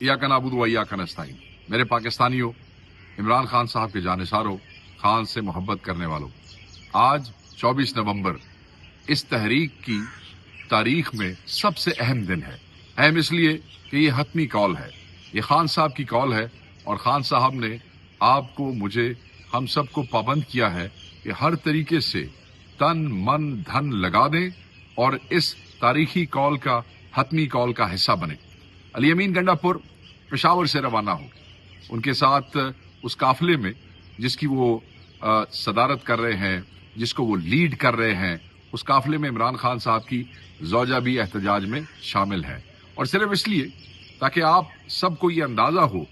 इय्याका नअबुदु व इय्याका नस्तईन। मेरे पाकिस्तानियों, इमरान खान साहब के जानिसारों, खान से मोहब्बत करने वालों, आज 24 नवंबर इस तहरीक की तारीख में सबसे अहम दिन है। अहम इसलिए कि ये हतमी कॉल है, ये खान साहब की कॉल है और खान साहब ने आपको, मुझे, हम सबको पाबंद किया है कि हर तरीके से तन मन धन लगा दें और इस तारीखी कॉल का, हतमी कॉल का हिस्सा बने। अली अमीन गंडापुर पेशावर से रवाना हो, उनके साथ उस काफिले में जिसकी वो सदारत कर रहे हैं, जिसको वो लीड कर रहे हैं, उस काफिले में इमरान खान साहब की ज़ौजा भी एहतजाज में शामिल है। और सिर्फ इसलिए ताकि आप सबको ये अंदाजा हो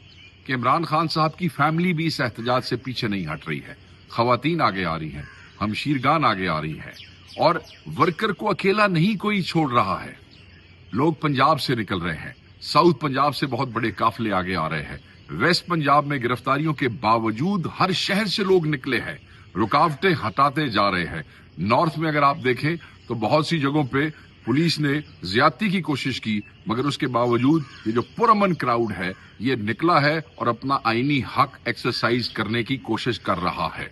कि इमरान खान साहब की फैमिली भी इस एहतजाज से पीछे नहीं हट रही है। खवातीन आगे आ रही हैं, हमशीरगान आगे आ रही हैं और वर्कर को अकेला नहीं कोई छोड़ रहा है। लोग पंजाब से निकल रहे हैं, साउथ पंजाब से बहुत बड़े काफिले आगे आ रहे हैं, वेस्ट पंजाब में गिरफ्तारियों के बावजूद हर शहर से लोग निकले हैं, रुकावटें हटाते जा रहे हैं। नॉर्थ में अगर आप देखें तो बहुत सी जगहों पे पुलिस ने ज्यादती की कोशिश की, मगर उसके बावजूद ये जो पुरअमन क्राउड है ये निकला है और अपना आईनी हक एक्सरसाइज करने की कोशिश कर रहा है।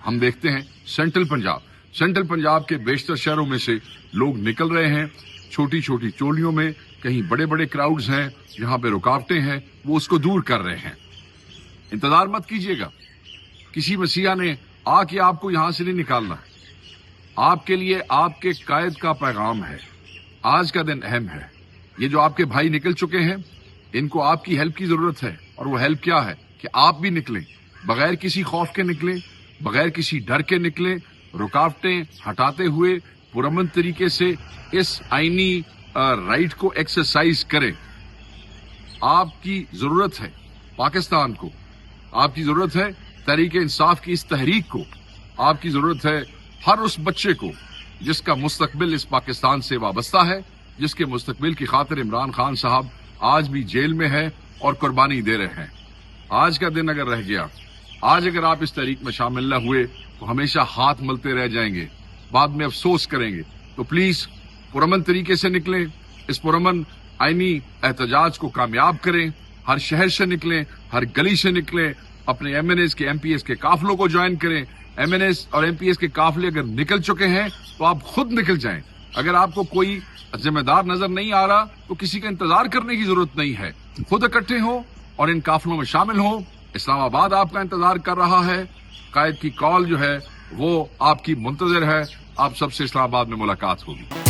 हम देखते हैं सेंट्रल पंजाब के बेशतर शहरों में से लोग निकल रहे हैं, छोटी छोटी टोलियों में, कहीं बड़े बड़े क्राउड्स हैं जहां पे रुकावटें हैं, वो उसको दूर कर रहे हैं। इंतजार मत कीजिएगा, किसी मसीहा ने आके आपको यहां से नहीं निकालना। आपके लिए आपके कायद का पैगाम है। आज का दिन अहम है। ये जो आपके भाई निकल चुके हैं, इनको आपकी हेल्प की जरूरत है और वो हेल्प क्या है कि आप भी निकलें, बगैर किसी खौफ के निकलें, बगैर किसी डर के निकलें, रुकावटें हटाते हुए पुरअमन तरीके से इस आईनी राइट को एक्सरसाइज करें। आपकी जरूरत है पाकिस्तान को, आपकी जरूरत है तहरीक इंसाफ की इस तहरीक को, आपकी जरूरत है हर उस बच्चे को जिसका मुस्तकबिल इस पाकिस्तान से वाबस्ता है, जिसके मुस्तकबिल की खातिर इमरान खान साहब आज भी जेल में है और कुर्बानी दे रहे हैं। आज का दिन अगर रह गया, आज अगर आप इस तहरीक में शामिल न हुए तो हमेशा हाथ मलते रह जाएंगे, बाद में अफसोस करेंगे। तो प्लीज पुरअमन तरीके से निकलें, इस पुरअमन आईनी एहतजाज को कामयाब करें, हर शहर से निकलें, हर गली से निकलें, अपने एमएनएस के एमपीएस के काफिलों को ज्वाइन करें। एमएनएस और एमपीएस के काफिले अगर निकल चुके हैं तो आप खुद निकल जाएं। अगर आपको कोई जिम्मेदार नजर नहीं आ रहा तो किसी का इंतजार करने की जरूरत नहीं है, खुद इकट्ठे हो और इन काफिलों में शामिल हो। इस्लामाबाद आपका इंतजार कर रहा है, कायद की कॉल जो है वो आपकी मुंतजर है। आप सबसे इस्लामाबाद में मुलाकात होगी।